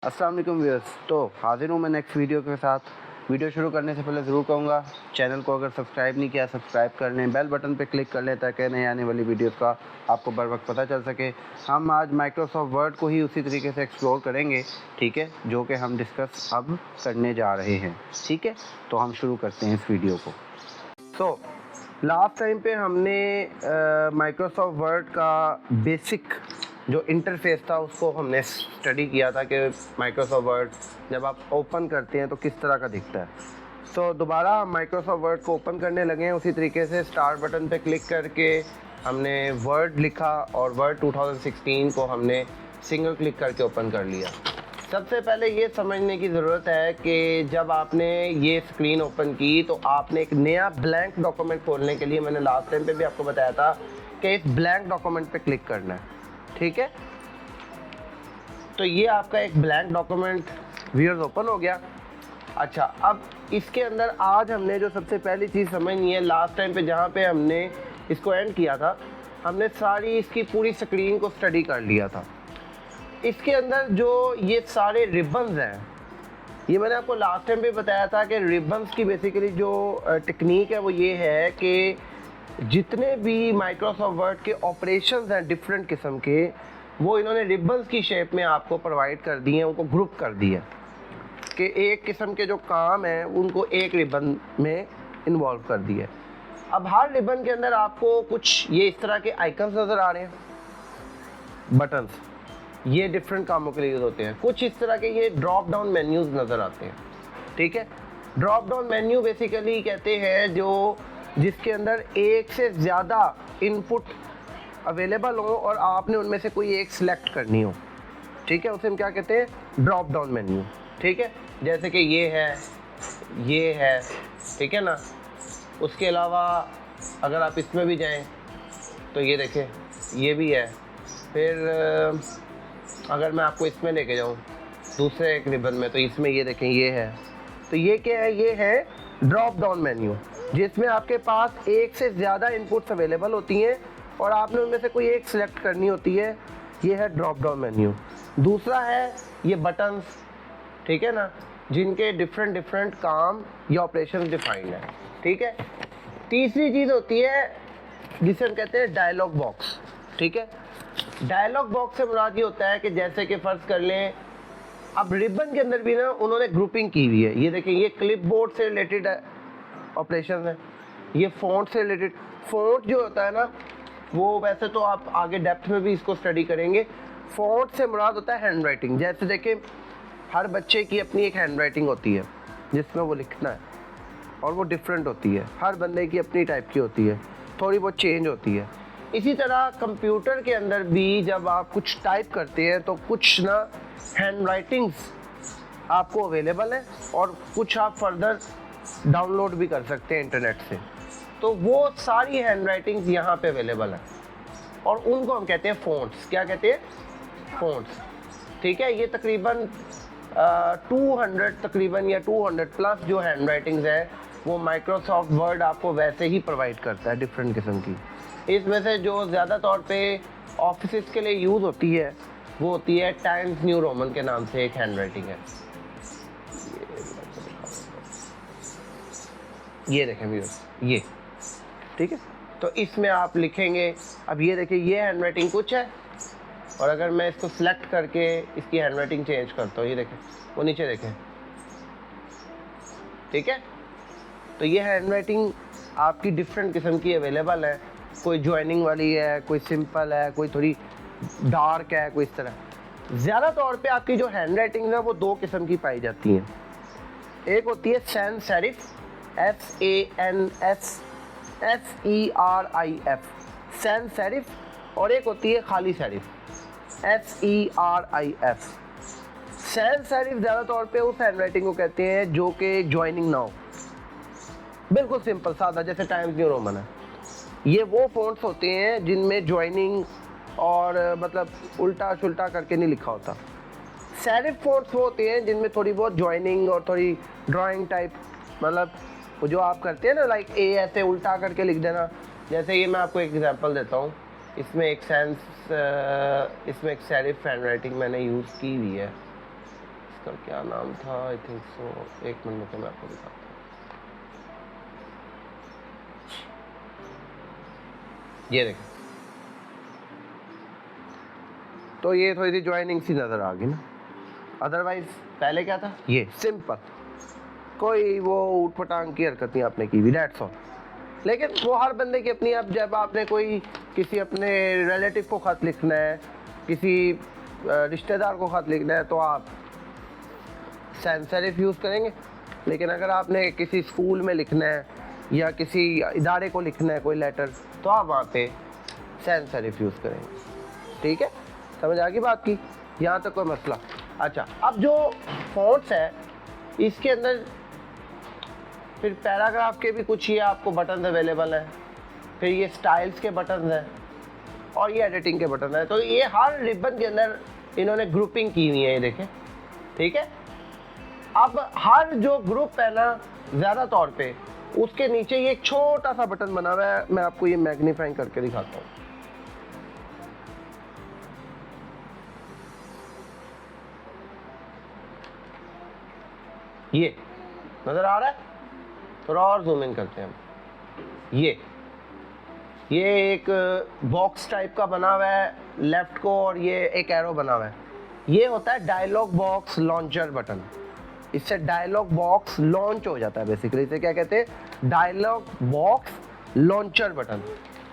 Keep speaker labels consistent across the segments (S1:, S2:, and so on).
S1: अस्सलाम वालेकुम व्यूअर्स। तो हाजिर हूँ मैं नेक्स्ट वीडियो के साथ। वीडियो शुरू करने से पहले ज़रूर कहूँगा, चैनल को अगर सब्सक्राइब नहीं किया सब्सक्राइब कर लें, बेल बटन पे क्लिक कर लें ताकि नए आने वाली वीडियोस का आपको बर वक्त पता चल सके। हम आज माइक्रोसॉफ्ट वर्ड को ही उसी तरीके से एक्सप्लोर करेंगे, ठीक है, जो कि हम डिस्कस अब करने जा रहे हैं। ठीक है, तो हम शुरू करते हैं इस वीडियो को। सो लास्ट टाइम पे हमने माइक्रोसॉफ्ट वर्ड का बेसिक जो इंटरफेस था उसको हमने स्टडी किया था कि माइक्रोसॉफ्ट वर्ड जब आप ओपन करते हैं तो किस तरह का दिखता है। तो दोबारा माइक्रोसॉफ्ट वर्ड को ओपन करने लगे हैं। उसी तरीके से स्टार्ट बटन पे क्लिक करके हमने वर्ड लिखा और वर्ड 2016 को हमने सिंगल क्लिक करके ओपन कर लिया। सबसे पहले ये समझने की ज़रूरत है कि जब आपने ये स्क्रीन ओपन की तो आपने एक नया ब्लैंक डॉक्यूमेंट खोलने के लिए, मैंने लास्ट टाइम पे भी आपको बताया था कि इस ब्लैंक डॉक्यूमेंट पे क्लिक करना है। ठीक है, तो ये आपका एक ब्लैंक डॉक्यूमेंट व्यूअर्स ओपन हो गया। अच्छा, अब इसके अंदर आज हमने जो सबसे पहली चीज़ समझनी है, लास्ट टाइम पे जहाँ पे हमने इसको एंड किया था, हमने सारी इसकी पूरी स्क्रीन को स्टडी कर लिया था। इसके अंदर जो ये सारे रिबन्स हैं, ये मैंने आपको लास्ट टाइम पे बताया था कि रिबन्स की बेसिकली जो टेक्निक है वो ये है कि जितने भी माइक्रोसॉफ्ट वर्ड के ऑपरेशंस हैं डिफरेंट किस्म के, वो इन्होंने रिबन्स की शेप में आपको प्रोवाइड कर दिए हैं, उनको ग्रुप कर दिया कि एक किस्म के जो काम हैं उनको एक रिबन में इन्वॉल्व कर दिया। अब हर रिबन के अंदर आपको कुछ ये इस तरह के आइकन्स नज़र आ रहे हैं, बटन्स, ये डिफरेंट कामों के लिए यूज़ होते हैं। कुछ इस तरह के ये ड्रॉप डाउन मेन्यूज़ नज़र आते हैं। ठीक है, ड्रॉप डाउन मेन्यू बेसिकली कहते हैं जो जिसके अंदर एक से ज़्यादा इनपुट अवेलेबल हो और आपने उनमें से कोई एक सिलेक्ट करनी हो। ठीक है, उसे हम क्या कहते हैं, ड्रॉप डाउन मेन्यू। ठीक है, जैसे कि ये है, ठीक है ना। उसके अलावा अगर आप इसमें भी जाएं तो ये देखें, ये भी है। फिर अगर मैं आपको इसमें लेके जाऊं दूसरे एक रिबन में, तो इसमें ये देखें, ये है। तो ये क्या है, ये है ड्रॉप डाउन मेन्यू, जिसमें आपके पास एक से ज़्यादा इनपुट्स अवेलेबल होती हैं और आपने उनमें से कोई एक सिलेक्ट करनी होती है। ये है ड्रॉप डाउन मेन्यू। दूसरा है ये बटन्स, ठीक है ना, जिनके डिफरेंट काम या ऑपरेशन डिफाइंड है। ठीक है, तीसरी चीज़ होती है जिसे हम कहते हैं डायलॉग बॉक्स। ठीक है, डायलॉग बॉक्स से मुराद ये होता है कि जैसे कि फ़र्ज़ कर लें, अब रिबन के अंदर भी ना उन्होंने ग्रुपिंग की हुई है। ये देखें, ये क्लिपबोर्ड से रिलेटेड ऑपरेशन है, ये फ़ॉन्ट से रिलेटेड। फ़ॉन्ट जो होता है ना, वो वैसे तो आप आगे डेप्थ में भी इसको स्टडी करेंगे। फ़ॉन्ट से मुराद होता है हैंड राइटिंग। जैसे देखें, हर बच्चे की अपनी एक हैंड राइटिंग होती है जिसमें वो लिखना है, और वो डिफरेंट होती है। हर बंदे की अपनी टाइप की होती है, थोड़ी बहुत चेंज होती है। इसी तरह कंप्यूटर के अंदर भी जब आप कुछ टाइप करते हैं तो कुछ ना हैंड राइटिंग्स आपको अवेलेबल है और कुछ आप फर्दर डाउनलोड भी कर सकते हैं इंटरनेट से। तो वो सारी हैंड राइटिंग्स यहाँ पे अवेलेबल है और उनको हम कहते हैं फ़ॉन्ट्स। क्या कहते हैं, फ़ॉन्ट्स। ठीक है, ये तकरीबन 200 तकरीबन या 200 प्लस जो हैंड राइटिंग्स है वो माइक्रोसॉफ्ट वर्ड आपको वैसे ही प्रोवाइड करता है, डिफरेंट किस्म की। इसमें से जो ज़्यादा तौर पे ऑफिस के लिए यूज़ होती है वो होती है टाइम्स न्यू रोमन के नाम से एक हैंड राइटिंग है। ये देखें व्यूअर्स, ये ठीक है। तो इसमें आप लिखेंगे, अब ये देखिए, ये हैंड राइटिंग कुछ है, और अगर मैं इसको सिलेक्ट करके इसकी हैंड राइटिंग चेंज करता हूँ, ये देखें, वो नीचे देखें, ठीक है। तो ये हैंड राइटिंग आपकी डिफरेंट किस्म की अवेलेबल है। कोई ज्वाइनिंग वाली है, कोई सिंपल है, कोई थोड़ी डार्क है, कोई इस तरह। ज़्यादा तौर पे आपकी जो हैंड राइटिंग है वो दो किस्म की पाई जाती हैं। एक होती है sans serif, SANSSERIF, sans serif, और एक होती है खाली सेरिफ, SERIF। सैंस सेरिफ ज़्यादा तौर पे उस हैंड राइटिंग को कहते हैं जो कि ज्वाइनिंग ना हो, बिल्कुल सिंपल सादा, जैसे टाइम्स न्यू रोमन है। ये वो फ़ॉन्ट्स होते हैं जिनमें ज्वाइनिंग और मतलब उल्टा सुल्टा करके नहीं लिखा होता। सेरिफ फ़ॉन्ट्स वो होते हैं जिनमें थोड़ी बहुत ज्वाइनिंग और थोड़ी ड्राइंग टाइप, मतलब वो जो आप करते हैं ना, लाइक ए ऐसे उल्टा करके लिख देना। जैसे ये मैं आपको एक एग्जांपल देता हूँ, इसमें एक सेरिफ हैंड राइटिंग मैंने यूज़ की हुई है। इसका क्या नाम था, आई थिंक सो, एक मिनट में मैं आपको दिखाता हूँ। ये देखो, तो ये थोड़ी सी ज्वाइनिंग सी नज़र आ गई ना, अदरवाइज पहले क्या था, ये सिंपल, कोई वो ऊट पटांग की हरकत नहीं आपने की हुई, दैट्स ऑल। लेकिन वो हर बंदे की अपनी, अब जब आपने कोई किसी अपने रिलेटिव को ख़त लिखना है, किसी रिश्तेदार को ख़त लिखना है, तो आप सैंस सेरिफ यूज़ करेंगे। लेकिन अगर आपने किसी स्कूल में लिखना है या किसी इदारे को लिखना है कोई लेटर, तो आप वहाँ पे सैंस सेरिफ यूज़ करेंगे। ठीक है, समझ आ गई बात की, यहाँ तक कोई मसला। अच्छा, अब जो फॉन्ट्स है इसके अंदर फिर पैराग्राफ के भी कुछ ये आपको बटन अवेलेबल हैं, फिर ये स्टाइल्स के बटन हैं और ये एडिटिंग के बटन हैं। तो ये हर रिबन के अंदर इन्होंने ग्रुपिंग की हुई है, ये देखें। ठीक है, अब हर जो ग्रुप है ना, ज़्यादा तौर पे उसके नीचे ये एक छोटा सा बटन बना हुआ है, मैं आपको ये मैग्नीफाइंग करके दिखाता हूँ। ये नज़र आ रहा है, थोड़ा और जूम इन करते हैं हम। ये एक बॉक्स टाइप का बना हुआ है लेफ्ट को, और ये एक एरो बना हुआ है। ये होता है डायलॉग बॉक्स लॉन्चर बटन। इससे डायलॉग बॉक्स लॉन्च हो जाता है बेसिकली। इसे क्या कहते हैं, डायलॉग बॉक्स लॉन्चर बटन।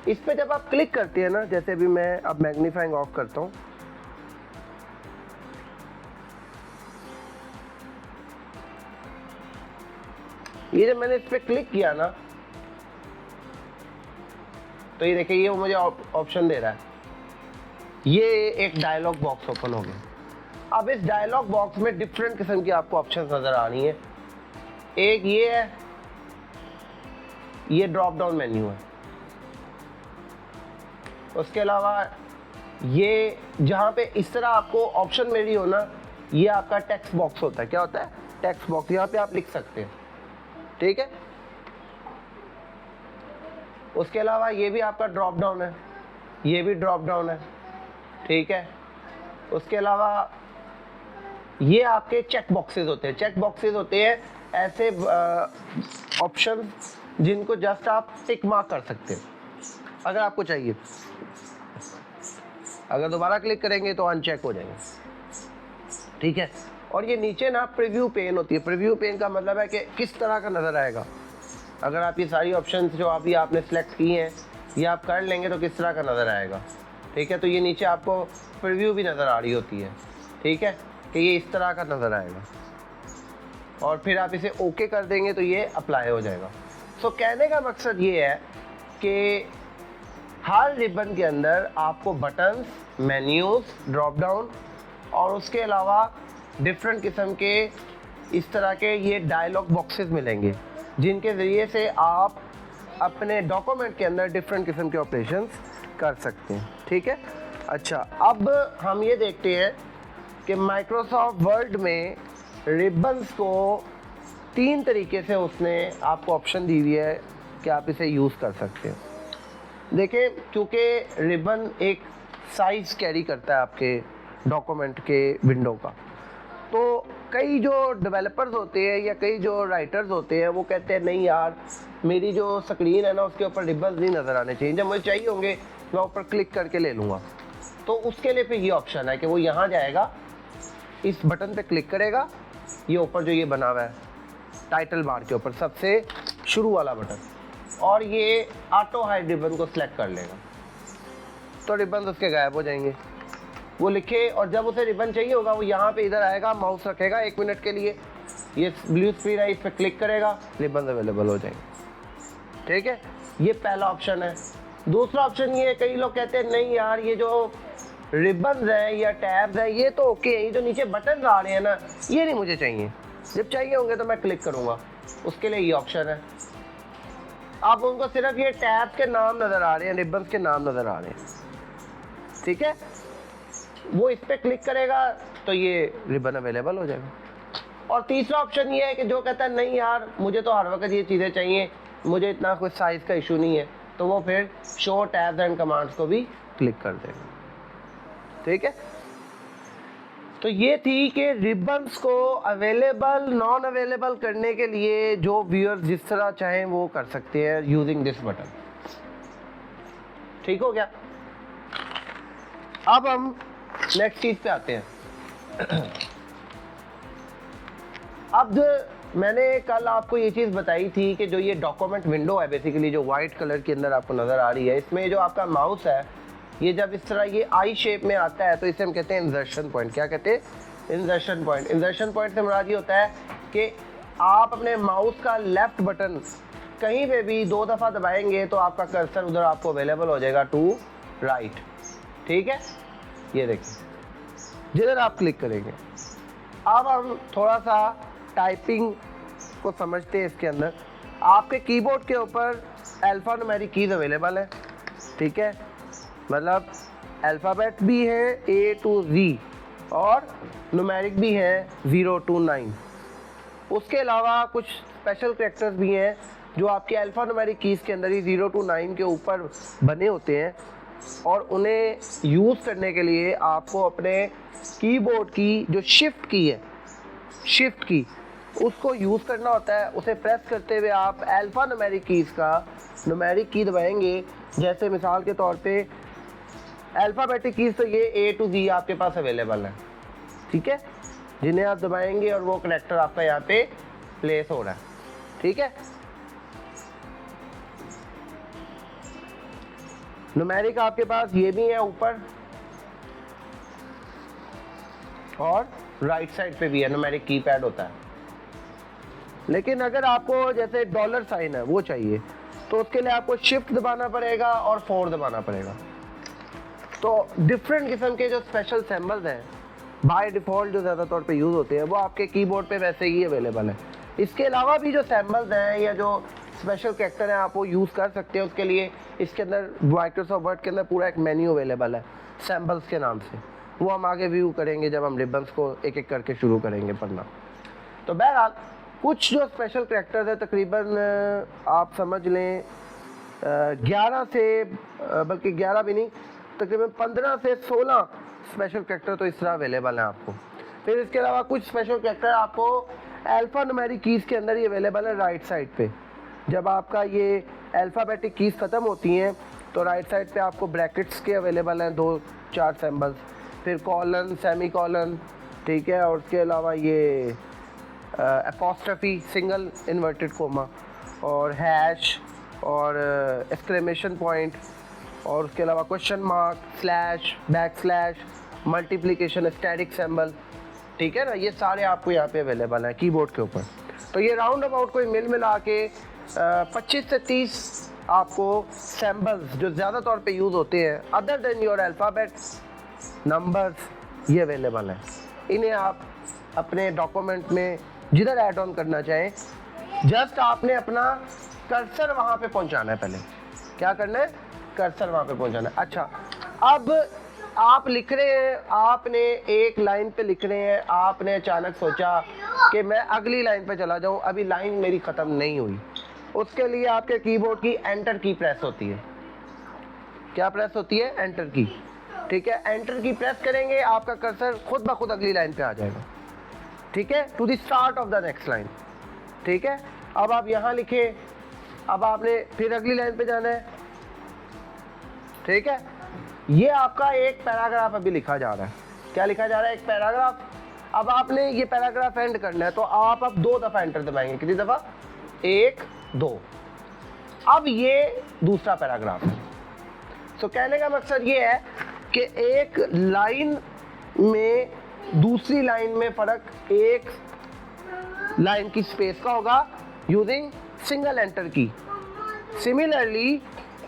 S1: इस पे जब आप क्लिक करते हैं ना, जैसे भी मैं अब मैग्नीफाइंग ऑफ करता हूँ, ये जब मैंने इस पे क्लिक किया ना, तो ये देखिए, ये मुझे ऑप्शन दे रहा है, ये एक डायलॉग बॉक्स ओपन हो गया। अब इस डायलॉग बॉक्स में डिफरेंट किस्म की आपको ऑप्शन नजर आ रही है। एक ये है, ये ड्रॉप डाउन मेन्यू है। उसके अलावा ये जहाँ पे इस तरह आपको ऑप्शन मिली हो ना, ये आपका टेक्स्ट बॉक्स होता है। क्या होता है, टेक्स्ट बॉक्स। यहाँ पे आप लिख सकते हैं। ठीक है, उसके अलावा ये भी आपका ड्रॉप डाउन है, ये भी ड्रॉप डाउन है। ठीक है, उसके अलावा ये आपके चेक बॉक्सेस होते हैं। चेक बॉक्सेस होते हैं ऐसे ऑप्शन जिनको जस्ट आप टिक मार्क कर सकते हैं अगर आपको चाहिए। अगर दोबारा क्लिक करेंगे तो अनचेक हो जाएंगे। ठीक है, और ये नीचे ना प्रीव्यू पेन होती है। प्रीव्यू पेन का मतलब है कि किस तरह का नज़र आएगा। अगर आप ये सारी ऑप्शंस जो अभी आपने सेलेक्ट की हैं ये आप कर लेंगे तो किस तरह का नज़र आएगा। ठीक है, तो ये नीचे आपको प्रीव्यू भी नज़र आ रही होती है। ठीक है, कि ये इस तरह का नज़र आएगा, और फिर आप इसे ओके कर देंगे तो ये अप्लाई हो जाएगा। सो कहने का मकसद ये है कि हर रिबन के अंदर आपको बटन्स, मेन्यूज, ड्रॉप डाउन और उसके अलावा डिफरेंट किस्म के इस तरह के ये डायलॉग बॉक्सेस मिलेंगे, जिनके ज़रिए से आप अपने डॉक्यूमेंट के अंदर डिफरेंट किस्म के ऑपरेशंस कर सकते हैं। ठीक है, अच्छा, अब हम ये देखते हैं कि माइक्रोसॉफ्ट वर्ड में रिबन्स को 3 तरीके से उसने आपको ऑप्शन दी हुई है कि आप इसे यूज़ कर सकते हैं। देखिए, क्योंकि रिबन एक साइज़ कैरी करता है आपके डॉक्यूमेंट के विंडो का, तो कई जो डेवलपर्स होते हैं या कई जो राइटर्स होते हैं वो कहते हैं नहीं यार, मेरी जो स्क्रीन है ना उसके ऊपर रिबन्स नहीं नज़र आने चाहिए, जब मुझे चाहिए होंगे मैं ऊपर क्लिक करके ले लूँगा। तो उसके लिए फिर ये ऑप्शन है कि वो यहाँ जाएगा, इस बटन पे क्लिक करेगा, ये ऊपर जो ये बना हुआ है टाइटल बार के ऊपर सबसे शुरू वाला बटन, और ये ऑटो हाइड रिबन को सिलेक्ट कर लेगा, तो रिबन उसके गायब हो जाएंगे। वो लिखे, और जब उसे रिबन चाहिए होगा वो यहाँ पे इधर आएगा, माउस रखेगा 1 मिनट के लिए, ये ब्लू स्क्रीन है, इस पर क्लिक करेगा, रिबन अवेलेबल हो जाएंगे। ठीक है, ये पहला ऑप्शन है। दूसरा ऑप्शन ये है, कई लोग कहते हैं नहीं यार, ये जो रिबन्स हैं या टैब्स हैं ये तो ओके है, ये जो नीचे बटन आ रहे हैं ना ये नहीं मुझे चाहिए, जब चाहिए होंगे तो मैं क्लिक करूँगा, उसके लिए ये ऑप्शन है। आप उनको सिर्फ ये टैब्स के नाम नज़र आ रहे हैं, रिबन्स के नाम नज़र आ रहे हैं। ठीक है, वो इस पर क्लिक करेगा तो ये रिबन अवेलेबल हो जाएगा। और तीसरा ऑप्शन ये है कि जो कहता है नहीं यार मुझे तो हर वक्त ये चीज़ें चाहिए, मुझे इतना कोई साइज़ का इशू नहीं है, तो वो फिर शो टैब्स एंड कमांड्स को भी क्लिक कर देगा। ठीक है,
S2: तो ये थी कि रिबन्स को अवेलेबल नॉन अवेलेबल करने के लिए जो व्यूअर्स जिस तरह चाहें वो कर सकते हैं यूजिंग दिस बटन। ठीक हो गया। अब हम नेक्स्ट चीज पे आते हैं। अब मैंने कल आपको ये चीज़ बताई थी कि जो ये डॉक्यूमेंट विंडो है बेसिकली जो वाइट कलर के अंदर आपको नज़र आ रही है, इसमें जो आपका माउस है ये जब इस तरह ये आई शेप में आता है तो इसे हम कहते हैं इंसर्शन पॉइंट। क्या कहते हैं? Insertion point. इंसर्शन पॉइंट से मुराद ये होता है कि आप अपने माउस का लेफ्ट बटन कहीं पे भी 2 दफ़ा दबाएंगे तो आपका कर्सर उधर आपको अवेलेबल हो जाएगा टू राइट। ठीक है, ये देखिए जिधर आप क्लिक करेंगे। अब हम थोड़ा सा टाइपिंग को समझते हैं। इसके अंदर आपके कीबोर्ड के ऊपर अल्फ़ा न्यूमेरिक कीज़ अवेलेबल है। ठीक है, मतलब अल्फ़ाबेट भी है A to Z और न्यूमेरिक भी है 0 to 9। उसके अलावा कुछ स्पेशल कैरेक्टर्स भी हैं जो आपके अल्फ़ा न्यूमेरिक कीज़ के अंदर ही 0 to 9 के ऊपर बने होते हैं और उन्हें यूज़ करने के लिए आपको अपने कीबोर्ड की जो शिफ्ट की है, शिफ्ट की उसको यूज़ करना होता है। उसे प्रेस करते हुए आप अल्फ़ा न्यूमेरिक कीज़ का न्यूमेरिक की दबाएंगे। जैसे मिसाल के तौर पे अल्फ़ाबेटिक कीज़ तो ये A to Z आपके पास अवेलेबल है। ठीक है, जिन्हें आप दबाएंगे और वो कनेक्टर आपका यहाँ पे प्लेस हो रहा है। ठीक है, न्यूमेरिक आपके पास ये भी है ऊपर और राइट साइड पे भी है, न्यूमेरिक कीपैड होता है। लेकिन अगर आपको जैसे डॉलर साइन है वो चाहिए तो उसके लिए आपको शिफ्ट दबाना पड़ेगा और 4 दबाना पड़ेगा। तो डिफरेंट किस्म के जो स्पेशल सिंबल्स हैं बाय डिफ़ॉल्ट जो ज़्यादा तौर पे यूज़ होते हैं वो आपके कीबोर्ड पे वैसे ही अवेलेबल है। इसके अलावा भी जो सिंबल्स हैं या जो स्पेशल कैरेक्टर हैं आप वो यूज़ कर सकते हैं। उसके लिए इसके अंदर माइक्रोसॉफ्ट वर्ड के अंदर पूरा एक मेन्यू अवेलेबल है सिंबल्स के नाम से, वो हम आगे व्यू करेंगे जब हम रिबन्स को एक एक करके शुरू करेंगे पढ़ना। तो बहरहाल कुछ जो स्पेशल कैरेक्टर्स है तकरीबन आप समझ लें 11 से बल्कि 11 भी नहीं, तकरीबन 15 से 16 स्पेशल कैरेक्टर तो इस तरह अवेलेबल हैं आपको। फिर इसके अलावा कुछ स्पेशल कैरेक्टर आपको अल्फ़ा न्यूमेरिक कीज़ के अंदर ही अवेलेबल है राइट साइड पे। जब आपका ये अल्फ़ाबेटिक कीज़ ख़त्म होती हैं तो राइट साइड पे आपको ब्रैकेट्स के अवेलेबल हैं 2-4 सिंबल्स, फिर कॉलन, सेमी कॉलन, ठीक है, और उसके अलावा ये अपॉस्ट्रफी, सिंगल इन्वर्टेड कोमा और हैश और एक्सक्लेमेशन पॉइंट और उसके अलावा question mark, slash, back slash, multiplication, static symbol. ठीक है ना, ये सारे आपको यहाँ पे अवेलेबल हैं कीबोर्ड के ऊपर। तो ये राउंड अबाउट कोई मिला के 25 से 30 आपको सिंबल्स जो ज़्यादा तौर पे यूज़ होते हैं other than your alphabets, numbers, ये अवेलेबल हैं। इन्हें आप अपने डॉक्यूमेंट में जिधर ऐड ऑन करना चाहें, जस्ट आपने अपना कर्सर वहाँ पे पहुँचाना है। पहले क्या करना है? कर्सर वहाँ पे पहुँचाना है। अच्छा, अब आप लिख रहे हैं, आपने एक लाइन पे लिख रहे हैं, आपने अचानक सोचा कि मैं अगली लाइन पे चला जाऊँ, अभी लाइन मेरी ख़त्म नहीं हुई। उसके लिए आपके कीबोर्ड की एंटर की प्रेस होती है। क्या प्रेस होती है? एंटर की। ठीक है, एंटर की प्रेस करेंगे, आपका कर्सर खुद ब खुद अगली लाइन पे आ जाएगा। ठीक है, to the start of the next line. ठीक है, अब आप यहाँ लिखें, अब आपने फिर अगली लाइन पे जाना है। ठीक है, ये आपका एक पैराग्राफ अभी लिखा जा रहा है। क्या लिखा जा रहा है? एक पैराग्राफ। अब आपने ये पैराग्राफ एंड करना है तो आप अब 2 दफ़ा एंटर दबाएंगे। कितनी दफ़ा? 1, 2। अब ये दूसरा पैराग्राफ है। तो कहने का मकसद ये है कि एक लाइन में दूसरी लाइन में फ़र्क एक लाइन की स्पेस का होगा यूजिंग सिंगल एंटर की। सिमिलरली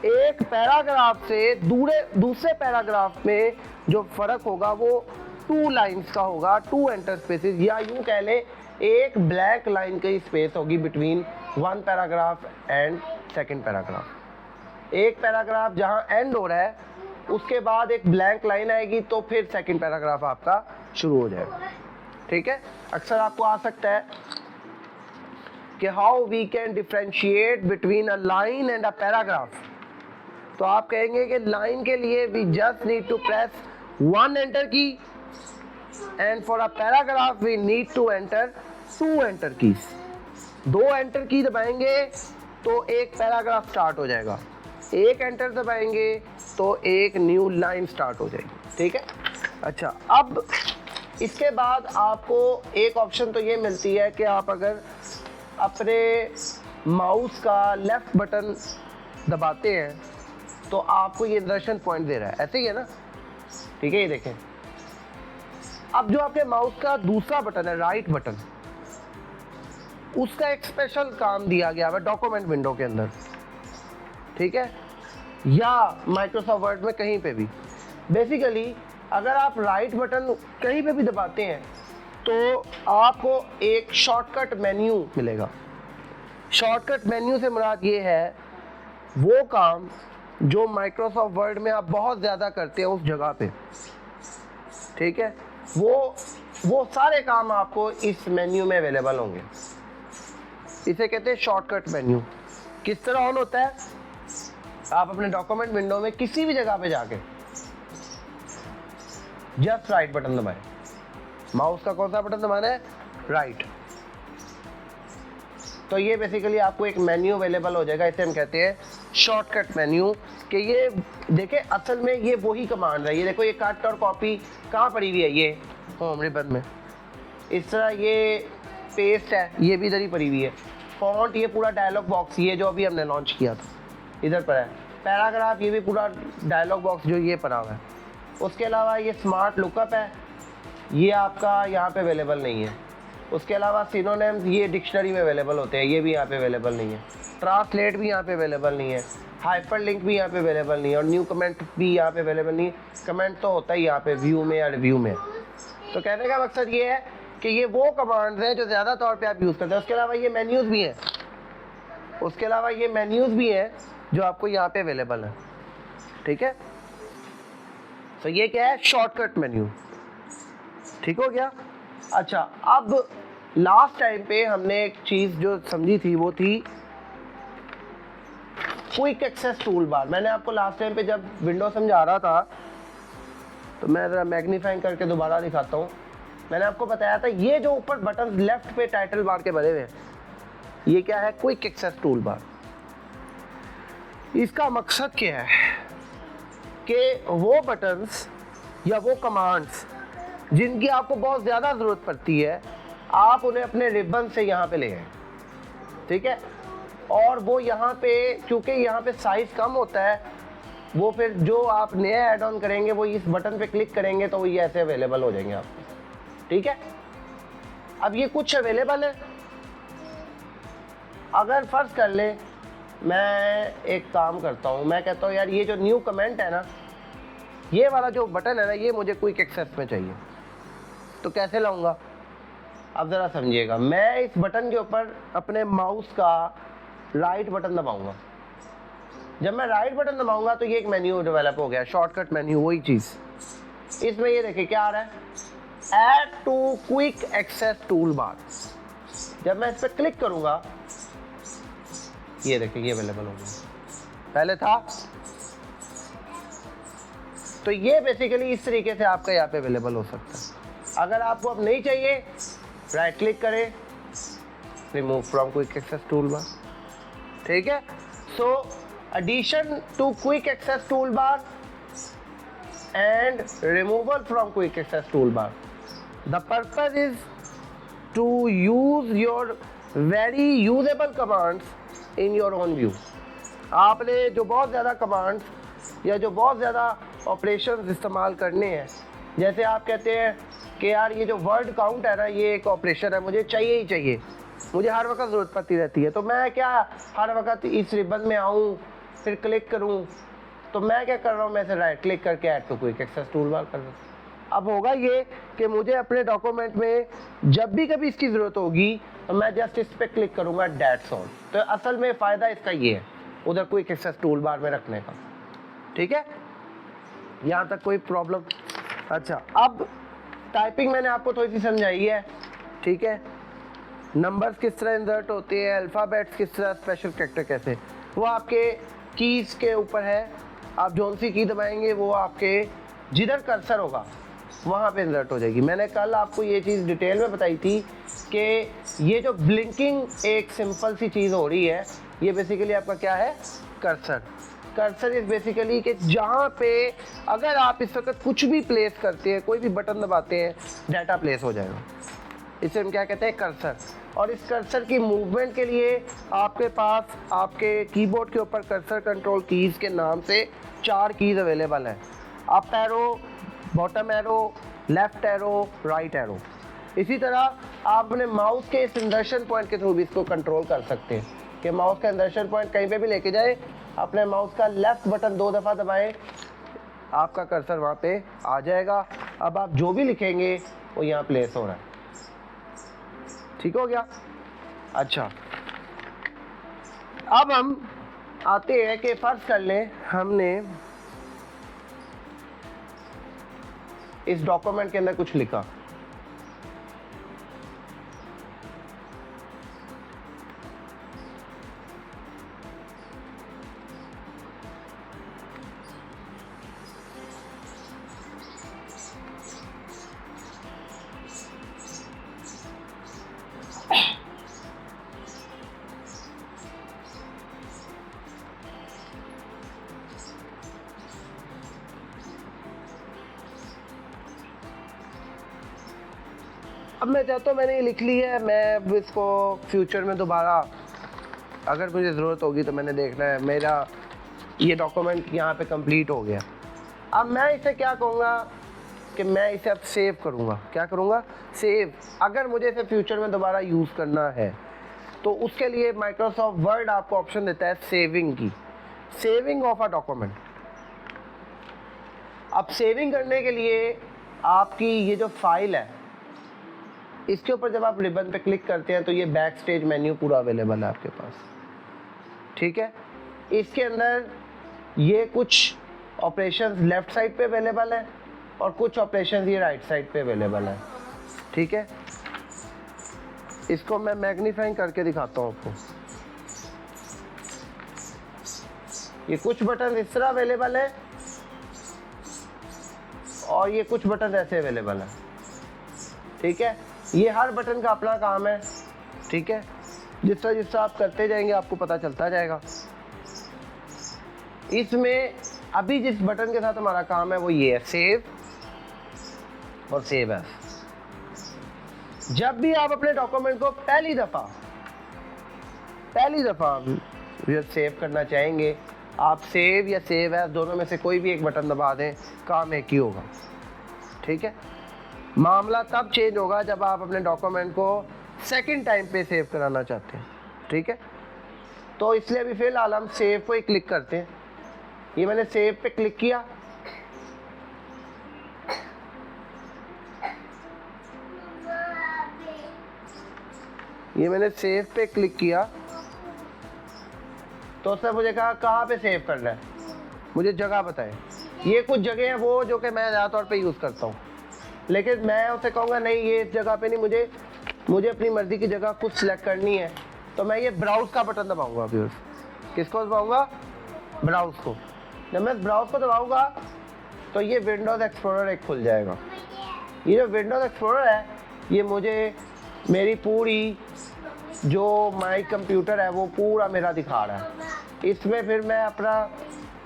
S2: एक पैराग्राफ से दूसरे पैराग्राफ में जो फ़र्क होगा वो 2 लाइंस का होगा, 2 एंटर स्पेसेस, या यूँ कह लें एक ब्लैक लाइन की स्पेस होगी between 1 paragraph and 2nd paragraph. एक पैराग्राफ जहाँ एंड हो रहा है उसके बाद एक ब्लैंक लाइन आएगी तो फिर 2nd पैराग्राफ आपका शुरू हो जाएगा। ठीक है, अक्सर आपको आ सकता है कि how we can differentiate between a line and a paragraph. तो आप कहेंगे कि लाइन के लिए we just need to press 1 enter key and for a paragraph we need to enter 2 enter keys. 2 enter की दबाएंगे तो एक पैराग्राफ स्टार्ट हो जाएगा, एक एंटर दबाएंगे तो एक न्यू लाइन स्टार्ट हो जाएगी, ठीक है। अच्छा, अब इसके बाद आपको एक ऑप्शन तो ये मिलती है कि आप अगर अपने माउस का लेफ्ट बटन दबाते हैं तो आपको ये इंसर्शन पॉइंट दे रहा है, ऐसे ही है ना, ठीक है। ये देखें, अब जो आपके माउस का दूसरा बटन है, राइट बटन, उसका एक स्पेशल काम दिया गया है डॉक्यूमेंट विंडो के अंदर, ठीक है, या माइक्रोसॉफ्ट वर्ड में कहीं पे भी। बेसिकली अगर आप राइट बटन कहीं पे भी दबाते हैं तो आपको एक शॉर्टकट मेन्यू मिलेगा। शॉर्टकट मेन्यू से मुराद ये है वो काम जो माइक्रोसॉफ्ट वर्ड में आप बहुत ज़्यादा करते हैं उस जगह पे, ठीक है, वो सारे काम आपको इस मेन्यू में अवेलेबल होंगे। इसे कहते हैं शॉर्टकट मेन्यू। किस तरह ऑन होता है, आप अपने डॉक्यूमेंट विंडो में किसी भी जगह पे जाके जस्ट राइट बटन दबाएं। माउस का कौन सा बटन दबाना है, राइट। तो ये बेसिकली आपको एक मेन्यू अवेलेबल हो जाएगा, इसे हम कहते हैं शॉर्टकट मेन्यू। कि ये देखें, असल में ये वही कमांड है। ये देखो, ये कट और कॉपी कहाँ पड़ी हुई है, ये होम रिबन में। इस तरह ये पेस्ट है, ये भी इधर ही पड़ी हुई है। फॉन्ट, ये पूरा डायलॉग बॉक्स, ये जो अभी हमने लॉन्च किया था, इधर पर है। पैराग्राफ, ये भी पूरा डायलॉग बॉक्स जो ये पड़ा हुआ है। उसके अलावा ये स्मार्ट लुकअप है, ये आपका यहाँ पे अवेलेबल नहीं है। उसके अलावा सिनोनिम्स, ये डिक्शनरी में अवेलेबल होते हैं, ये भी यहाँ पे अवेलेबल नहीं है। ट्रांसलेट भी यहाँ पे अवेलेबल नहीं है। हाइपर लिंक भी यहाँ पे अवेलेबल नहीं है। और न्यू कमेंट भी यहाँ पे अवेलेबल नहीं है। कमेंट तो होता ही यहाँ पे व्यू में या रिव्यू में। तो कहने का मकसद ये है कि ये वो कमांड्स हैं जो ज़्यादा तौर पे आप यूज़ करते हैं। उसके अलावा ये मेन्यूज़ भी हैं, जो आपको यहाँ पे अवेलेबल है, ठीक है। तो ये क्या है, शॉर्टकट मेन्यू, ठीक हो गया। अच्छा, अब लास्ट टाइम पे हमने एक चीज़ जो समझी थी वो थी क्विक एक्सेस टूल बार। मैंने आपको लास्ट टाइम पे जब विंडो समझा रहा था, तो मैं ज़रा मैग्नीफाइंग करके दोबारा दिखाता हूँ। मैंने आपको बताया था ये जो ऊपर बटन लेफ्ट पे टाइटल बार के बने हुए हैं, ये क्या है, क्विक एक्सेस टूल बार। इसका मकसद क्या है कि वो बटन्स या वो कमांड्स जिनकी आपको बहुत ज़्यादा ज़रूरत पड़ती है, आप उन्हें अपने रिबन से यहाँ पे ले आए, ठीक है। और वो यहाँ पे, क्योंकि यहाँ पे साइज़ कम होता है, वो फिर जो आप नया ऐड ऑन करेंगे वो इस बटन पे क्लिक करेंगे तो वो ये ऐसे अवेलेबल हो जाएंगे आपको, ठीक है। अब ये कुछ अवेलेबल है। अगर फ़र्ज़ कर ले मैं एक काम करता हूँ, मैं कहता हूँ यार ये जो न्यू कमेंट है ना, ये वाला जो बटन है ना, ये मुझे क्विक एक्सेस में चाहिए, तो कैसे लाऊंगा। अब ज़रा समझिएगा, मैं इस बटन के ऊपर अपने माउस का राइट बटन दबाऊंगा। जब मैं राइट बटन दबाऊंगा तो ये एक मेन्यू डेवलप हो गया, शॉर्टकट मेन्यू, वही चीज़। इसमें ये देखिए क्या आ रहा है, add to quick access toolbar. जब मैं इस पर क्लिक करूंगा, ये देखिए ये अवेलेबल हो गया, पहले था। तो ये बेसिकली इस तरीके से आपका यहाँ पे अवेलेबल हो सकता है। अगर आपको अब नहीं चाहिए, राइट क्लिक करें, remove from quick access toolbar, ठीक है। So addition to quick access toolbar and removal from quick access toolbar, the purpose is to use your very usable commands in your own view. आपने जो बहुत ज़्यादा commands या जो बहुत ज़्यादा ऑपरेशंस इस्तेमाल करने हैं, जैसे आप कहते हैं कि यार ये जो वर्ड काउंट है ना, ये एक ऑपरेशन है, मुझे चाहिए ही चाहिए, मुझे हर वक्त ज़रूरत पड़ती रहती है, तो मैं क्या हर वक्त इस रिबन में आऊँ फिर क्लिक करूँ, तो मैं क्या कर रहा हूँ, मैं से राइट क्लिक करके add to quick access toolbar कर रहा हूँ। अब होगा ये कि मुझे अपने डॉक्यूमेंट में जब भी कभी इसकी ज़रूरत होगी तो मैं जस्ट इस पर क्लिक करूँगा, डेट्स ऑल। तो असल में फ़ायदा इसका ये है उधर क्विक एक्सेस टूल बार में रखने का, ठीक है। यहाँ तक कोई प्रॉब्लम। अच्छा, अब टाइपिंग मैंने आपको थोड़ी सी समझाई है, ठीक है। नंबर्स किस तरह इंसर्ट होते हैं, अल्फ़ाबेट्स किस तरह, स्पेशल कैरेक्टर कैसे, वो आपके कीज़ के ऊपर है। आप जौन सी की दबाएंगे वो आपके जिधर कर्सर होगा वहाँ पे इंसर्ट हो जाएगी। मैंने कल आपको ये चीज़ डिटेल में बताई थी कि ये जो ब्लिंकिंग एक सिंपल सी चीज़ हो रही है, ये बेसिकली आपका क्या है, कर्सर। कर्सर इज बेसिकली कि जहाँ पे अगर आप इस वक्त कुछ भी प्लेस करते हैं, कोई भी बटन दबाते हैं, डाटा प्लेस हो जाएगा। इसे हम क्या कहते हैं, कर्सर। और इस कर्सर की मूवमेंट के लिए आपके पास आपके कीबोर्ड के ऊपर कर्सर कंट्रोल कीज़ के नाम से 4 कीज़ अवेलेबल हैं। Up arrow, bottom arrow, left arrow, right arrow. इसी तरह आप अपने माउस के इस इंसर्शन पॉइंट के थ्रू भी इसको कंट्रोल कर सकते हैं कि माउस का इंसर्शन पॉइंट कहीं पे भी लेके जाए, अपने माउस का लेफ्ट बटन 2 दफ़ा दबाएं, आपका कर्सर वहाँ पे आ जाएगा। अब आप जो भी लिखेंगे वो यहाँ प्लेस हो रहा है। ठीक हो गया। अच्छा, अब हम आते हैं कि फर्ज कर लें हमने इस डॉक्यूमेंट के अंदर कुछ लिखा, अब मैं चाहता हूँ मैंने ये लिख ली है, मैं अब इसको फ्यूचर में दोबारा अगर मुझे ज़रूरत होगी तो मैंने देखना है। मेरा ये डॉक्यूमेंट यहाँ पे कंप्लीट हो गया। अब मैं इसे क्या कहूँगा कि मैं इसे अब सेव करूँगा। क्या करूँगा, सेव। अगर मुझे इसे फ्यूचर में दोबारा यूज़ करना है तो उसके लिए माइक्रोसॉफ्ट वर्ड आपको ऑप्शन देता है सेविंग की, सेविंग ऑफ अ डॉक्यूमेंट। अब सेविंग करने के लिए आपकी ये जो फाइल है, इसके ऊपर जब आप रिबन पे क्लिक करते हैं तो ये बैक स्टेज मेन्यू पूरा अवेलेबल है आपके पास। ठीक है, इसके अंदर ये कुछ ऑपरेशंस लेफ्ट साइड पे अवेलेबल है और कुछ ऑपरेशंस ये राइट साइड पे अवेलेबल है। ठीक है, इसको मैं मैग्नीफाइंग करके दिखाता हूँ आपको। ये कुछ बटन इस तरह अवेलेबल है और ये कुछ बटन ऐसे अवेलेबल है। ठीक है, ये हर बटन का अपना काम है। ठीक है, जिस तरह आप करते जाएंगे आपको पता चलता जाएगा। इसमें अभी जिस बटन के साथ हमारा काम है वो ये है, सेव और सेव एज। जब भी आप अपने डॉक्यूमेंट को पहली दफ़ा सेव करना चाहेंगे, आप सेव या सेव एज दोनों में से कोई भी एक बटन दबा दें, काम एक ही होगा। ठीक है, मामला तब चेंज होगा जब आप अपने डॉक्यूमेंट को सेकंड टाइम पे सेव कराना चाहते हैं। ठीक है, तो इसलिए अभी फ़िलहाल हम सेव पे क्लिक करते हैं। ये मैंने सेव पे क्लिक किया, तो उसने मुझे कहा कहाँ पे सेव करना है, मुझे जगह बताएं। ये कुछ जगह है वो जो कि मैं ज़्यादातर पे यूज़ करता हूँ, लेकिन मैं उसे कहूँगा नहीं ये इस जगह पे नहीं, मुझे अपनी मर्ज़ी की जगह कुछ सिलेक्ट करनी है, तो मैं ये ब्राउज़ का बटन दबाऊँगा। अभी किसको दबाऊँगा, ब्राउज़ को। जब मैं ब्राउज़ को दबाऊँगा तो ये विंडोज़ एक्सप्लोरर एक खुल जाएगा। ये जो विंडोज़ एक्सप्लोरर है ये मुझे मेरी पूरी जो माई कंप्यूटर है वो पूरा मेरा दिखा रहा है। इसमें फिर मैं अपना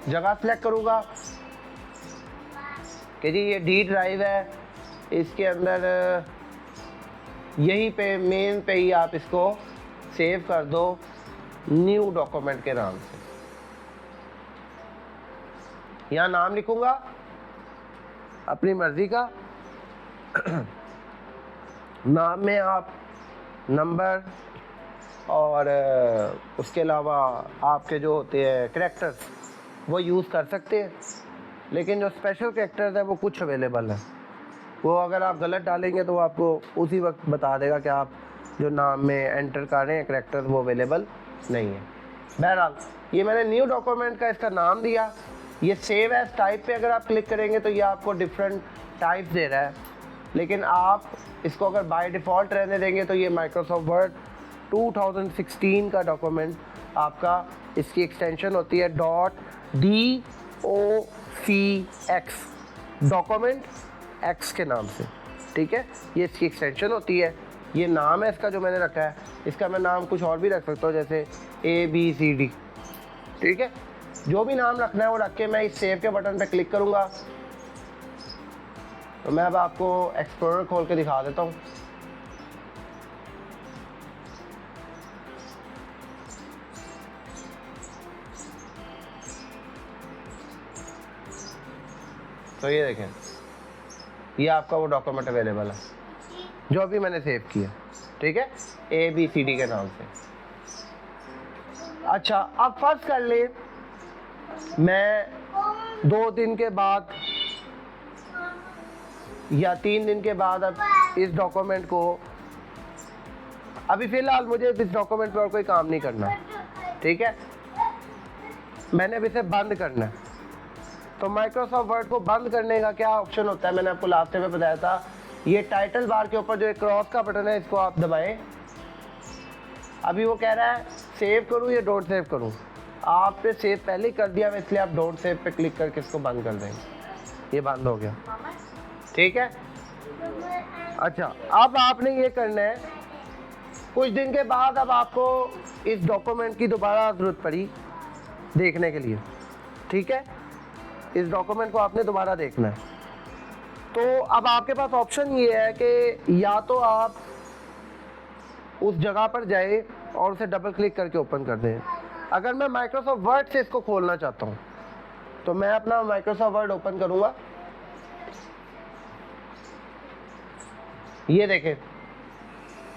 S2: जगह सेलेक्ट करूँगा कि जी ये डी ड्राइव है, इसके अंदर यहीं पे मेन पे ही आप इसको सेव कर दो न्यू डॉक्यूमेंट के नाम से। यहाँ नाम लिखूँगा अपनी मर्ज़ी का। नाम में आप नंबर और उसके अलावा आपके जो होते हैं कैरेक्टर्स वो यूज़ कर सकते हैं, लेकिन जो स्पेशल कैरेक्टर्स है वो कुछ अवेलेबल है। वो अगर आप गलत डालेंगे तो आपको उसी वक्त बता देगा कि आप जो नाम में एंटर कर रहे हैं कैरेक्टर्स वो अवेलेबल नहीं है। बहरहाल ये मैंने न्यू डॉक्यूमेंट का इसका नाम दिया। ये सेव एज टाइप पे अगर आप क्लिक करेंगे तो ये आपको डिफरेंट टाइप दे रहा है, लेकिन आप इसको अगर बाय डिफ़ॉल्ट रहने देंगे तो ये माइक्रोसॉफ्ट वर्ड 2016 का डॉक्यूमेंट आपका, इसकी एक्सटेंशन होती है .docx डॉक्यूमेंट एक्स के नाम से, ठीक है। ये इसकी एक्सटेंशन होती है, ये नाम है इसका जो मैंने रखा है। इसका मैं नाम कुछ और भी रख सकता हूँ, जैसे ABCD, ठीक है। जो भी नाम रखना है वो रख के मैं इस सेव के बटन पे क्लिक करूँगा। तो मैं अब आपको एक्सप्लोरर खोल के दिखा देता हूँ। तो ये देखें, ये आपका वो डॉक्यूमेंट अवेलेबल है जो अभी मैंने सेव किया, ठीक है, ABCD के नाम से। अच्छा, अब फर्ज कर ले मैं 2 दिन के बाद या 3 दिन के बाद अब इस डॉक्यूमेंट को, अभी फ़िलहाल मुझे इस डॉक्यूमेंट पर और कोई काम नहीं करना, ठीक है, मैंने अब इसे बंद करना है। तो माइक्रोसॉफ्ट वर्ड को बंद करने का क्या ऑप्शन होता है, मैंने आपको लास्ट टाइम में बताया था। ये टाइटल बार के ऊपर जो एक क्रॉस का बटन है, इसको आप दबाएं। अभी वो कह रहा है सेव करूं या डोंट सेव करूं। आपने सेव पहले ही कर दिया है, इसलिए आप डोंट सेव पे क्लिक करके इसको बंद कर देंगे। ये बंद हो गया, ठीक है। अच्छा, अब आपने ये करना है, कुछ दिन के बाद अब आपको इस डॉक्यूमेंट की दोबारा ज़रूरत पड़ी देखने के लिए, ठीक है। इस डॉक्यूमेंट को आपने दोबारा देखना है। तो अब आपके पास ऑप्शन ये है कि या तो आप उस जगह पर जाए और उसे डबल क्लिक करके ओपन कर दें। अगर मैं माइक्रोसॉफ्ट वर्ड से इसको खोलना चाहता हूँ तो मैं अपना माइक्रोसॉफ्ट वर्ड ओपन करूँगा। ये देखें,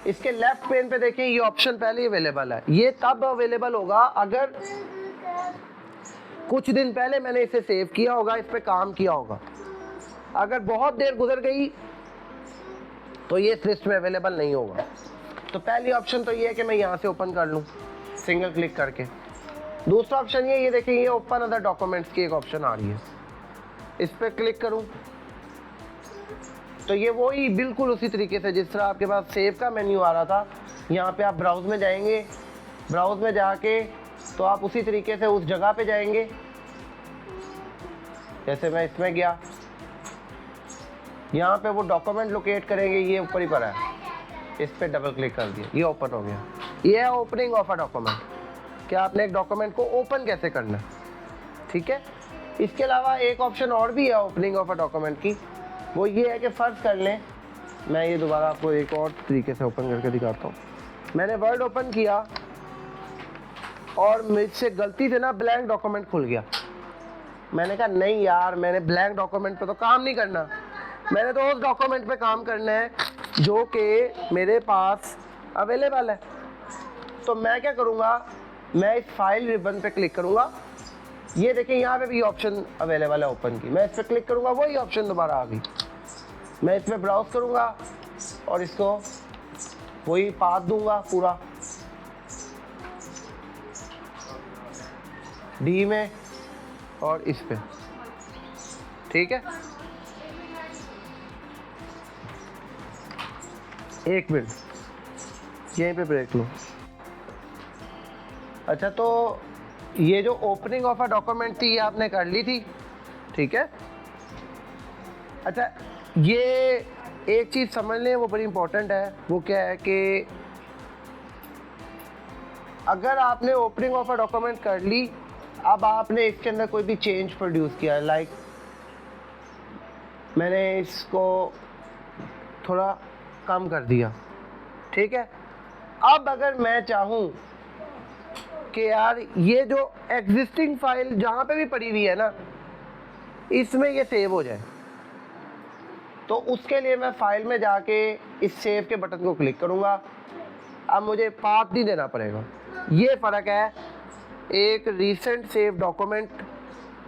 S2: इसके लेफ्ट पेन पे देखें, ये ऑप्शन पहले ही अवेलेबल है। ये तब अवेलेबल होगा अगर कुछ दिन पहले मैंने इसे सेव किया होगा, इस पे काम किया होगा। अगर बहुत देर गुजर गई तो ये इस लिस्ट में अवेलेबल नहीं होगा। तो पहली ऑप्शन तो ये है कि मैं यहाँ से ओपन कर लूँ सिंगल क्लिक करके। दूसरा ऑप्शन ये देखिए, ये ओपन अदर डॉक्यूमेंट्स की एक ऑप्शन आ रही है, इस पर क्लिक करूँ तो ये वही बिल्कुल उसी तरीके से जिस तरह आपके पास सेव का मेन्यू आ रहा था। यहाँ पे आप ब्राउज में जाएंगे, ब्राउज में जाके तो आप उसी तरीके से उस जगह पे जाएंगे, जैसे मैं इसमें गया, यहाँ पे वो डॉक्यूमेंट लोकेट करेंगे, ये ऊपर ही पड़ा है, इस पर डबल क्लिक कर दिया, ये ओपन हो गया। ये है ओपनिंग ऑफ अ डॉक्यूमेंट, कि आपने एक डॉक्यूमेंट को ओपन कैसे करना है, ठीक है। इसके अलावा एक ऑप्शन और भी है ओपनिंग ऑफ अ डॉक्यूमेंट की, वो ये है कि फ़र्ज़ कर लें, मैं ये दोबारा आपको एक और तरीके से ओपन करके दिखाता हूँ। मैंने वर्ड ओपन किया और मुझसे गलती से ना ब्लैंक डॉक्यूमेंट खुल गया। मैंने कहा नहीं यार, मैंने ब्लैंक डॉक्यूमेंट पे तो काम नहीं करना, मैंने तो उस डॉक्यूमेंट पे काम करना है जो कि मेरे पास अवेलेबल है। तो मैं क्या करूँगा, मैं इस फाइल रिबन पे क्लिक करूँगा। ये देखें, यहाँ पे भी ऑप्शन अवेलेबल है ओपन की, मैं इस पर क्लिक करूँगा, वही ऑप्शन दोबारा आ गई। मैं इसमें ब्राउज करूँगा और इसको वही पाथ दूंगा पूरा डी में और इस पे, ठीक है। एक मिनट, यहीं पे ब्रेक लो। अच्छा, तो ये जो ओपनिंग ऑफ अ डॉक्यूमेंट थी ये आपने कर ली थी, ठीक है। अच्छा, ये एक चीज़ समझ लें, वो बड़ी इंपॉर्टेंट है। वो क्या है कि अगर आपने ओपनिंग ऑफ अ डॉक्यूमेंट कर ली, अब आपने इसके अंदर कोई भी चेंज प्रोड्यूस किया है, लाइक मैंने इसको थोड़ा कम कर दिया, ठीक है। अब अगर मैं चाहूँ कि यार ये जो एग्जिस्टिंग फाइल जहाँ पे भी पड़ी हुई है ना, इसमें ये सेव हो जाए, तो उसके लिए मैं फाइल में जाके इस सेव के बटन को क्लिक करूँगा। अब मुझे पाथ नहीं देना पड़ेगा। ये फ़र्क है एक रीसेंट सेव डॉक्यूमेंट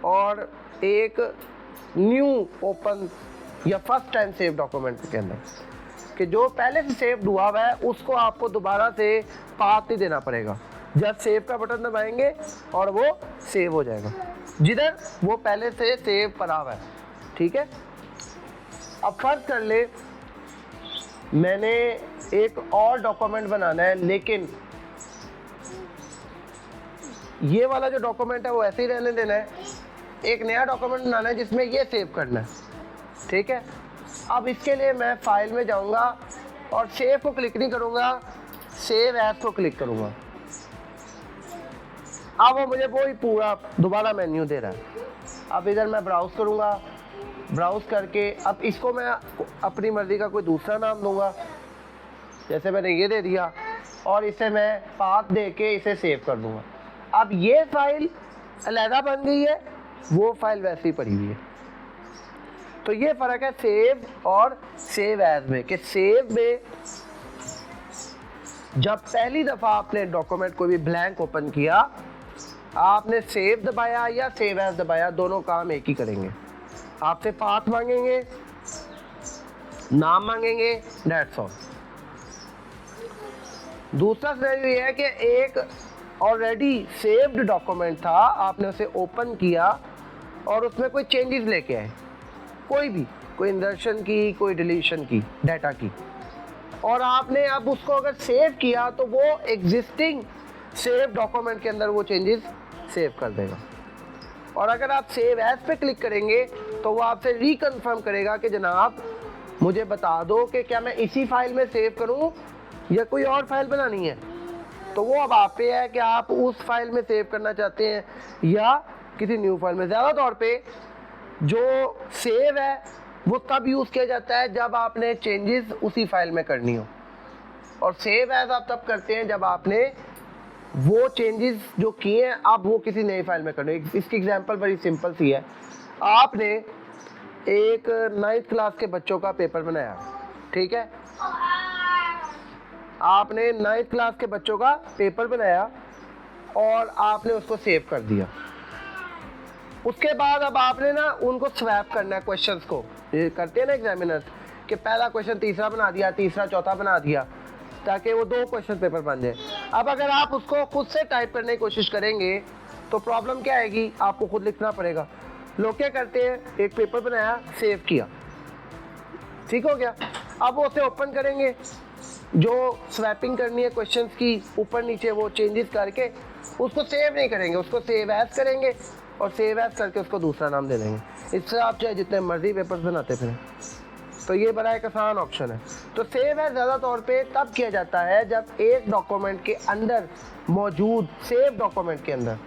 S2: और एक न्यू ओपन या फर्स्ट टाइम सेव डॉक्यूमेंट के अंदर, कि जो पहले से सेव हुआ हुआ है उसको आपको दोबारा से पाथ नहीं देना पड़ेगा। जब सेव का बटन दबाएंगे और वो सेव हो जाएगा जिधर वो पहले से सेव पड़ा हुआ है, ठीक है। अब फर्ज कर ले मैंने एक और डॉक्यूमेंट बनाना है, लेकिन ये वाला जो डॉक्यूमेंट है वो ऐसे ही रहने देना है। एक नया डॉक्यूमेंट बनाना है जिसमें ये सेव करना है, ठीक है। अब इसके लिए मैं फाइल में जाऊंगा और सेव को क्लिक नहीं करूंगा, सेव एज को क्लिक करूंगा। अब वो मुझे वही पूरा दोबारा मेन्यू दे रहा है। अब इधर मैं ब्राउज करूंगा, ब्राउज करके अब इसको मैं अपनी मर्जी का कोई दूसरा नाम दूंगा, जैसे मैंने ये दे दिया, और इसे मैं पाथ दे के इसे सेव कर दूंगा। अब ये फाइल अलहदा बन गई है, वो फाइल वैसे ही पड़ी हुई है। तो ये फ़र्क है सेव और सेव एज में, कि सेव में जब पहली दफ़ा आपने डॉक्यूमेंट को भी ब्लैंक ओपन किया, आपने सेव दबाया या सेव एज दबाया, दोनों काम एक ही करेंगे। आपसे पाथ मांगेंगे, नाम मांगेंगे, दैट्स ऑल। दूसरा सिनेरियो ये है कि एक ऑलरेडी सेव्ड डॉक्यूमेंट था, आपने उसे ओपन किया और उसमें कोई चेंजेस लेके आए, कोई इंसर्शन की, कोई डिलीशन की, डाटा की, और आपने अब उसको अगर सेव किया तो वो एग्जिस्टिंग सेव डॉक्यूमेंट के अंदर वो चेंजेस सेव कर देगा। और अगर आप सेव एज पे क्लिक करेंगे तो वो आपसे रिकन्फर्म करेगा कि जनाब मुझे बता दो कि क्या मैं इसी फाइल में सेव करूं या कोई और फाइल बनानी है। तो वो अब आप पे है कि आप उस फाइल में सेव करना चाहते हैं या किसी न्यू फाइल में। ज़्यादा तौर पे जो सेव है वो तब यूज़ किया जाता है जब आपने चेंजेस उसी फाइल में करनी हो, और सेव एज आप तब करते हैं जब आपने वो चेंजेस जो किए हैं अब वो किसी नई फाइल में करने। इसकी एग्जांपल बड़ी सिंपल सी है। आपने एक 9th क्लास के बच्चों का पेपर बनाया, ठीक है, आपने 9th क्लास के बच्चों का पेपर बनाया और आपने उसको सेव कर दिया। उसके बाद अब आपने ना उनको स्वैप करना है क्वेश्चंस को, ये करते हैं ना एग्जामिनर्स कि पहला क्वेश्चन तीसरा बना दिया, तीसरा चौथा बना दिया, ताकि वो 2 क्वेश्चन पेपर बन जाए। अब अगर आप उसको खुद से टाइप करने की कोशिश करेंगे तो प्रॉब्लम क्या आएगी, आपको खुद लिखना पड़ेगा। लोग क्या करते हैं, एक पेपर बनाया, सेव किया, ठीक हो गया, अब वो उसे ओपन करेंगे, जो स्वैपिंग करनी है क्वेश्चंस की ऊपर नीचे वो चेंजेस करके उसको सेव नहीं करेंगे, उसको सेव एज करेंगे और सेव एज करके उसको दूसरा नाम दे देंगे। इससे आप चाहे जितने मर्जी पेपर्स बनाते फिरें। तो ये बड़ा एक आसान ऑप्शन है। तो सेव एज ज़्यादा तौर पे तब किया जाता है जब एक डॉक्यूमेंट के अंदर मौजूद सेव डॉक्यूमेंट के अंदर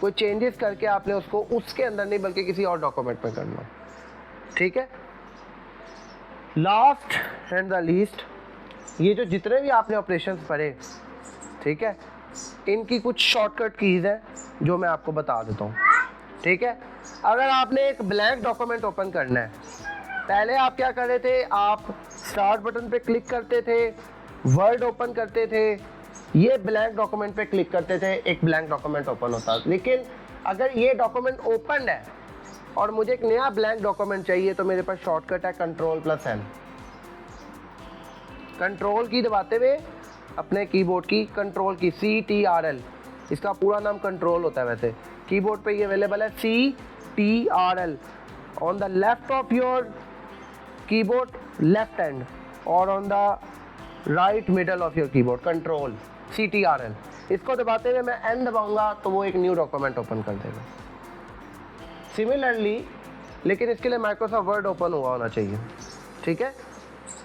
S2: कोई चेंजेस करके आपने उसको उसके अंदर नहीं बल्कि किसी और डॉक्यूमेंट में करना, ठीक है। लास्ट एंड द लीस्ट, ये जो जितने भी आपने ऑपरेशंस पढ़े, ठीक है, इनकी कुछ शॉर्टकट कीज़ हैं जो मैं आपको बता देता हूँ, ठीक है। अगर आपने एक ब्लैंक डॉक्यूमेंट ओपन करना है, पहले आप क्या कर रहे थे, आप स्टार्ट बटन पे क्लिक करते थे, वर्ड ओपन करते थे, ये ब्लैंक डॉक्यूमेंट पे क्लिक करते थे, एक ब्लैंक डॉक्यूमेंट ओपन होता। लेकिन अगर ये डॉक्यूमेंट ओपन है और मुझे एक नया ब्लैंक डॉक्यूमेंट चाहिए तो मेरे पास शॉर्टकट है Ctrl+N। कंट्रोल की दबाते हुए अपने कीबोर्ड की कंट्रोल की CTRL, इसका पूरा नाम कंट्रोल होता है वैसे, कीबोर्ड पे ये अवेलेबल है CTRL on the left of your keyboard left hand और on the right middle of your keyboard control CTRL। इसको दबाते हुए मैं N दबाऊंगा तो वो एक न्यू डॉक्यूमेंट ओपन कर देगा। सिमिलरली, लेकिन इसके लिए माइक्रोसॉफ्ट वर्ड ओपन हुआ होना चाहिए, ठीक है।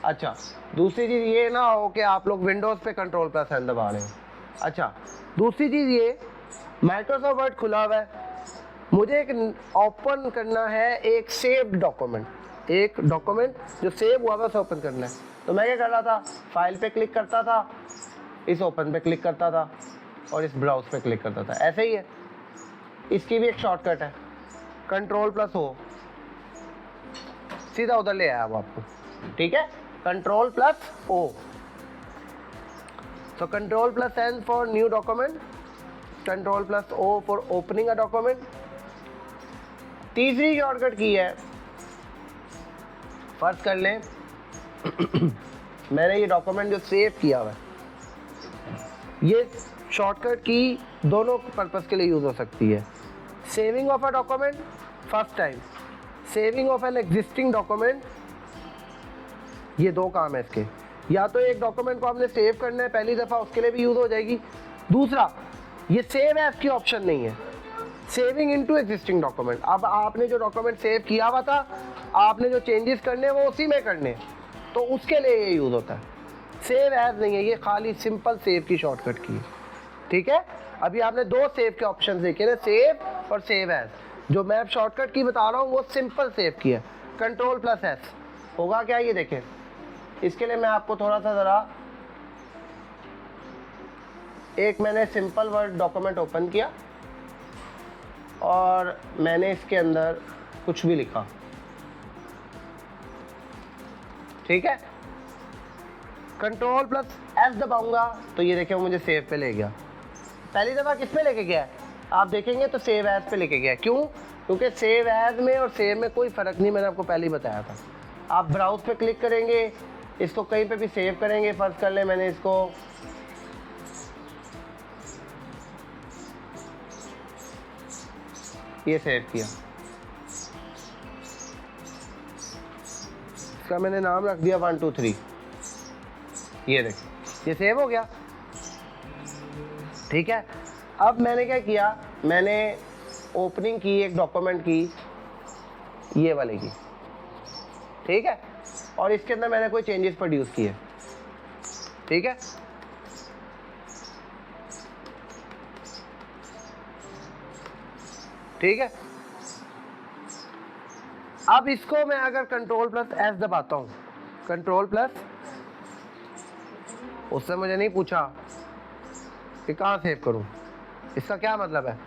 S2: अच्छा, दूसरी चीज़ ये ना हो कि आप लोग विंडोज़ पे Ctrl+N दबा रहे हो। अच्छा, दूसरी चीज़ ये, माइक्रोसॉफ्ट वर्ड खुला हुआ है, मुझे एक ओपन करना है एक सेव्ड डॉक्यूमेंट, एक डॉक्यूमेंट जो सेव हुआ है उसे ओपन करना है। तो मैं क्या कर रहा था, फाइल पे क्लिक करता था, इस ओपन पे क्लिक करता था और इस ब्राउज पे क्लिक करता था, ऐसे ही है। इसकी भी एक शॉर्टकट है Ctrl+O, सीधा उधर ले आया वो आपको, ठीक है, Ctrl+O। So Ctrl+N for new document, Ctrl+O for opening a document। तीसरी शॉर्टकट की है, फर्ज कर लें मैंने ये डॉक्यूमेंट जो सेव किया हुआ है, ये शॉर्टकट की दोनों पर्पस के लिए यूज़ हो सकती है। Saving of a document first time, saving of an existing document, ये 2 काम है इसके। या तो एक डॉक्यूमेंट को आपने सेव करना है पहली दफ़ा, उसके लिए भी यूज़ हो जाएगी। दूसरा, ये सेव एज की ऑप्शन नहीं है, सेविंग इनटू एग्जिस्टिंग डॉक्यूमेंट। अब आपने जो डॉक्यूमेंट सेव किया हुआ था, आपने जो चेंजेस करने हैं वो उसी में करने हैं, तो उसके लिए ये यूज़ होता है। सेव एज नहीं है, ये खाली सिंपल सेव की शॉर्टकट की है, ठीक है। अभी आपने दो सेव के ऑप्शन देखे ना, सेव और सेव एज। जो मैं शॉर्टकट की बता रहा हूँ वो सिंपल सेव की है, Ctrl+S। होगा क्या ये देखें, इसके लिए मैं आपको थोड़ा सा ज़रा, एक मैंने सिंपल वर्ड डॉक्यूमेंट ओपन किया और मैंने इसके अंदर कुछ भी लिखा, ठीक है। Ctrl+S दबाऊंगा तो ये देखें मुझे सेव पे ले गया। पहली दफ़ा किस पे लेके गया है, आप देखेंगे तो सेव एज पे लेके गया। क्यों? क्योंकि सेव एज में और सेव में कोई फ़र्क नहीं, मैंने आपको पहले ही बताया था। आप ब्राउज पे क्लिक करेंगे, इसको कहीं पे भी सेव करेंगे, फर्ज कर लें मैंने इसको ये सेव किया, इसका मैंने नाम रख दिया 1 2 3, ये देखिए ये सेव हो गया, ठीक है। अब मैंने क्या किया, मैंने ओपनिंग की एक डॉक्यूमेंट की, ये वाले की, ठीक है, और इसके अंदर मैंने कोई चेंजेस प्रोड्यूस किए, ठीक है। ठीक है, अब इसको मैं अगर Ctrl+S दबाता हूँ, Ctrl+, उससे मुझे नहीं पूछा कि कहाँ सेव करूँ, इसका क्या मतलब है,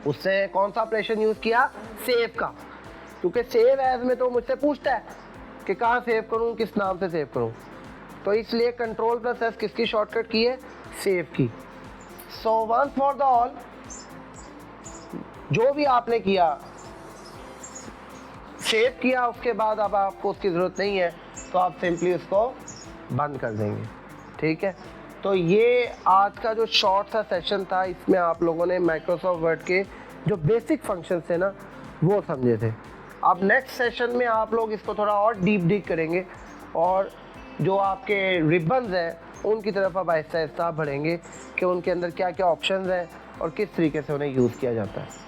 S2: उससे कौन सा ऑपरेशन यूज़ किया, सेव का, क्योंकि सेव एज में तो मुझसे पूछता है कि कहाँ सेव करूँ, किस नाम से सेव करूँ, तो इसलिए Ctrl+S किसकी शॉर्टकट की है, सेव की। So once for the all, जो भी आपने किया सेव किया, उसके बाद अब आपको उसकी ज़रूरत नहीं है तो आप सिंपली उसको बंद कर देंगे, ठीक है। तो ये आज का जो शॉर्ट सा सेशन था, इसमें आप लोगों ने माइक्रोसॉफ्ट वर्ड के जो बेसिक फंक्शन थे ना वो समझे थे। अब नेक्स्ट सेशन में आप लोग इसको थोड़ा और डीप करेंगे और जो आपके रिबन्स हैं उनकी तरफ अब आहिस्ता आहिस्ता बढ़ेंगे कि उनके अंदर क्या क्या ऑप्शंस हैं और किस तरीके से उन्हें यूज़ किया जाता है।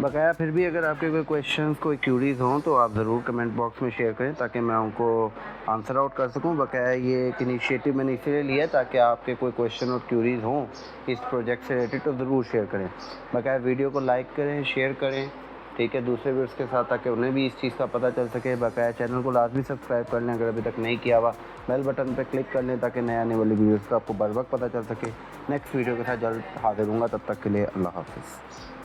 S1: बकाया फिर भी अगर आपके कोई क्वेश्चंस, कोई क्यूरीज हों तो आप ज़रूर कमेंट बॉक्स में शेयर करें ताकि मैं उनको आंसर आउट कर सकूं। बकाया ये एक इनिशिएटिव मैंने इसलिए लिया ताकि आपके कोई क्वेश्चन और क्यूरीज हों इस प्रोजेक्ट से रिलेटेड तो ज़रूर शेयर करें। बकाया वीडियो को लाइक करें, शेयर करें, ठीक है, दूसरे व्यूअर्स के साथ, ताकि उन्हें भी इस चीज़ का पता चल सके। बकाया चैनल को लाजमी सब्सक्राइब कर लें अगर अभी तक नहीं किया हुआ, बेल बटन पर क्लिक कर लें ताकि नए आने वाली वीडियोज़ का आपको बर वक्त पता चल सके। नेक्स्ट वीडियो के साथ जल्द हाजिर होऊंगा, तब तक के लिए अल्लाह हाफिज़।